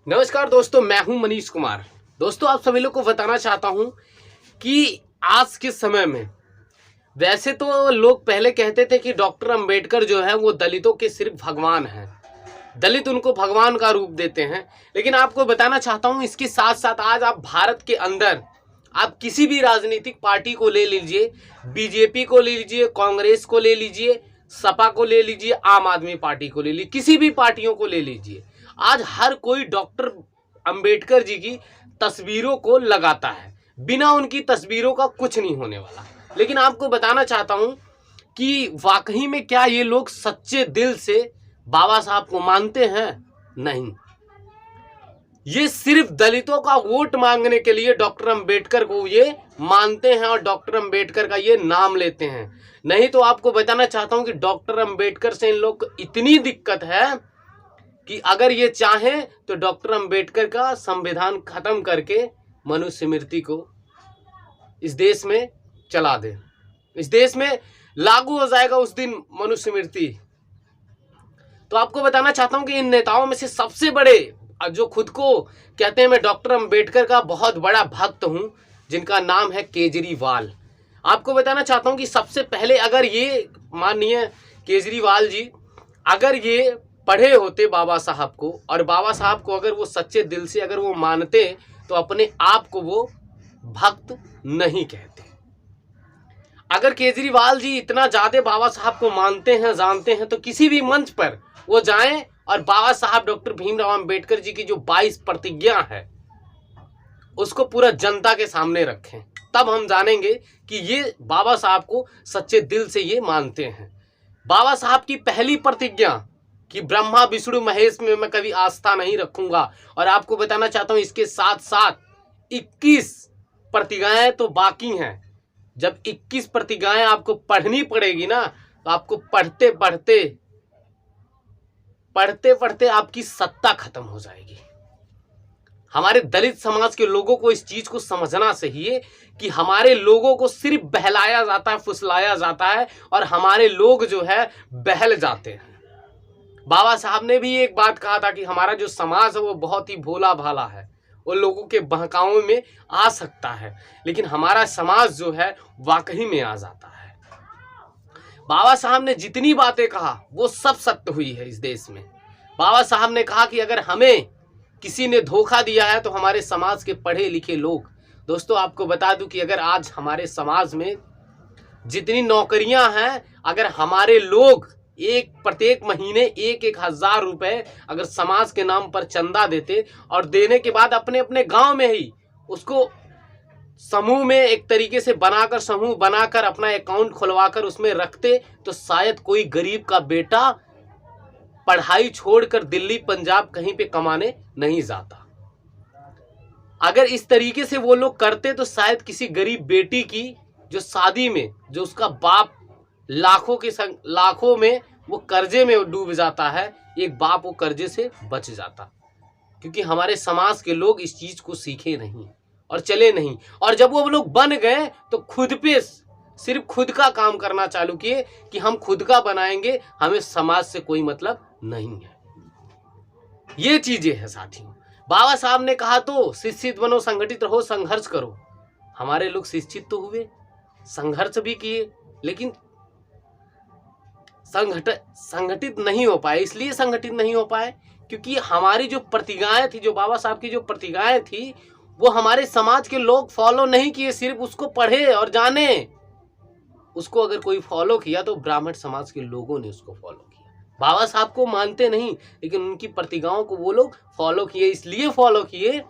नमस्कार दोस्तों, मैं हूं मनीष कुमार। दोस्तों, आप सभी लोग को बताना चाहता हूं कि आज के समय में वैसे तो लोग पहले कहते थे कि डॉक्टर अंबेडकर जो है वो दलितों के सिर्फ भगवान हैं, दलित उनको भगवान का रूप देते हैं। लेकिन आपको बताना चाहता हूं इसके साथ साथ आज आप भारत के अंदर आप किसी भी राजनीतिक पार्टी को ले लीजिए, बीजेपी को ले लीजिए, कांग्रेस को ले लीजिए, सपा को ले लीजिए, आम आदमी पार्टी को ले लीजिए, किसी भी पार्टियों को ले लीजिए, आज हर कोई डॉक्टर अंबेडकर जी की तस्वीरों को लगाता है। बिना उनकी तस्वीरों का कुछ नहीं होने वाला। लेकिन आपको बताना चाहता हूं कि वाकई में क्या ये लोग सच्चे दिल से बाबा साहब को मानते हैं? नहीं, ये सिर्फ दलितों का वोट मांगने के लिए डॉक्टर अंबेडकर को ये मानते हैं और डॉक्टर अंबेडकर का ये नाम लेते हैं। नहीं तो आपको बताना चाहता हूं कि डॉक्टर अंबेडकर से इन लोग को इतनी दिक्कत है कि अगर ये चाहें तो डॉक्टर अंबेडकर का संविधान खत्म करके मनुस्मृति को इस देश में चला दे। इस देश में लागू हो जाएगा उस दिन मनुस्मृति। तो आपको बताना चाहता हूं कि इन नेताओं में से सबसे बड़े जो खुद को कहते हैं मैं डॉक्टर अंबेडकर का बहुत बड़ा भक्त हूं, जिनका नाम है केजरीवाल। आपको बताना चाहता हूं कि सबसे पहले अगर ये माननीय केजरीवाल जी अगर ये पढ़े होते बाबा साहब को, और बाबा साहब को अगर वो सच्चे दिल से अगर वो मानते तो अपने आप को वो भक्त नहीं कहते। अगर केजरीवाल जी इतना ज्यादा बाबा साहब को मानते हैं, जानते हैं, तो किसी भी मंच पर वो जाएं और बाबा साहब डॉक्टर भीमराव अंबेडकर जी की जो 22 प्रतिज्ञा है उसको पूरा जनता के सामने रखें। तब हम जानेंगे कि ये बाबा साहब को सच्चे दिल से ये मानते हैं। बाबा साहब की पहली प्रतिज्ञा कि ब्रह्मा विष्णु महेश में मैं कभी आस्था नहीं रखूंगा। और आपको बताना चाहता हूं इसके साथ साथ 21 प्रतिज्ञाएं तो बाकी हैं। जब 21 प्रतिज्ञाएं आपको पढ़नी पड़ेगी ना, तो आपको पढ़ते पढ़ते आपकी सत्ता खत्म हो जाएगी। हमारे दलित समाज के लोगों को इस चीज को समझना चाहिए कि हमारे लोगों को सिर्फ बहलाया जाता है, फुसलाया जाता है और हमारे लोग जो है बहल जाते हैं। बाबा साहब ने भी एक बात कहा था कि हमारा जो समाज है वो बहुत ही भोला भाला है, वो लोगों के बहकावे में आ सकता है, लेकिन हमारा समाज जो है वाकई में आ जाता है। बाबा साहब ने जितनी बातें कहा वो सब सत्य हुई है इस देश में। बाबा साहब ने कहा कि अगर हमें किसी ने धोखा दिया है तो हमारे समाज के पढ़े लिखे लोग, दोस्तों आपको बता दूं कि अगर आज हमारे समाज में जितनी नौकरियां हैं, अगर हमारे लोग प्रत्येक महीने 1,000 रुपए अगर समाज के नाम पर चंदा देते और देने के बाद अपने अपने गांव में ही उसको समूह में एक तरीके से बनाकर, समूह बनाकर अपना अकाउंट खुलवाकर उसमें रखते, तो शायद कोई गरीब का बेटा पढ़ाई छोड़कर दिल्ली पंजाब कहीं पे कमाने नहीं जाता। अगर इस तरीके से वो लोग करते तो शायद किसी गरीब बेटी की जो शादी में जो उसका बाप लाखों में वो कर्जे में डूब जाता है, एक बाप वो कर्जे से बच जाता। क्योंकि हमारे समाज के लोग इस चीज को सीखे नहीं और चले नहीं, और जब वो लोग बन गए तो खुद पे सिर्फ खुद का काम करना चालू किए कि हम खुद का बनाएंगे, हमें समाज से कोई मतलब नहीं है। ये चीजें हैं साथियों। बाबा साहब ने कहा तो शिक्षित बनो, संगठित रहो, संघर्ष करो। हमारे लोग शिक्षित तो हुए, संघर्ष भी किए, लेकिन संगठित नहीं हो पाए। इसलिए संगठित नहीं हो पाए क्योंकि हमारी जो प्रतिज्ञाएं थी, जो बाबा साहब की जो प्रतिज्ञाएं थी, वो हमारे समाज के लोग फॉलो नहीं किए। सिर्फ उसको पढ़े और जाने। उसको अगर कोई फॉलो किया तो ब्राह्मण समाज के लोगों ने उसको फॉलो किया। बाबा साहब को मानते नहीं, लेकिन उनकी प्रतिज्ञाओं को वो लोग फॉलो किए। इसलिए फॉलो किए,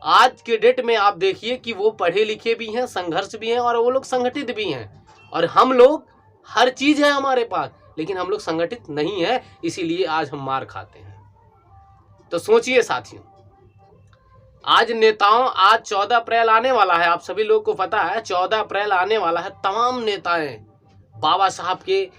आज के डेट में आप देखिए कि वो पढ़े लिखे भी हैं, संघर्ष भी हैं और वो लोग संगठित भी हैं। और हम लोग हर चीज है हमारे पास, लेकिन हम लोग संगठित नहीं है, इसीलिए आज हम मार खाते हैं। तो सोचिए साथियों, आज नेताओं, आज 14 अप्रैल आने वाला है, आप सभी लोगों को पता है 14 अप्रैल आने वाला है। तमाम नेताएं बाबा साहब के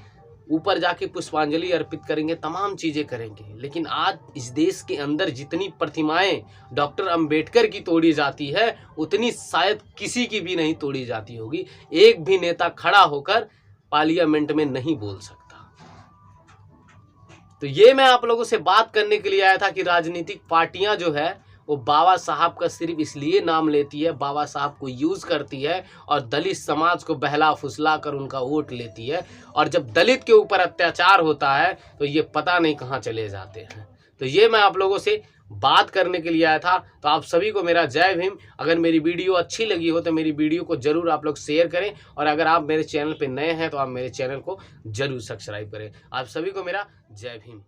ऊपर जाके पुष्पांजलि अर्पित करेंगे, तमाम चीजें करेंगे। लेकिन आज इस देश के अंदर जितनी प्रतिमाएं डॉक्टर अंबेडकर की तोड़ी जाती है, उतनी शायद किसी की भी नहीं तोड़ी जाती होगी। एक भी नेता खड़ा होकर पार्लियामेंट में नहीं बोल सकता। तो ये मैं आप लोगों से बात करने के लिए आया था कि राजनीतिक पार्टियां जो है वो बाबा साहब का सिर्फ इसलिए नाम लेती है, बाबा साहब को यूज़ करती है और दलित समाज को बहला फुसला कर उनका वोट लेती है, और जब दलित के ऊपर अत्याचार होता है तो ये पता नहीं कहाँ चले जाते हैं। तो ये मैं आप लोगों से बात करने के लिए आया था। तो आप सभी को मेरा जय भीम। अगर मेरी वीडियो अच्छी लगी हो तो मेरी वीडियो को ज़रूर आप लोग शेयर करें, और अगर आप मेरे चैनल पे नए हैं तो आप मेरे चैनल को ज़रूर सब्सक्राइब करें। आप सभी को मेरा जय भीम।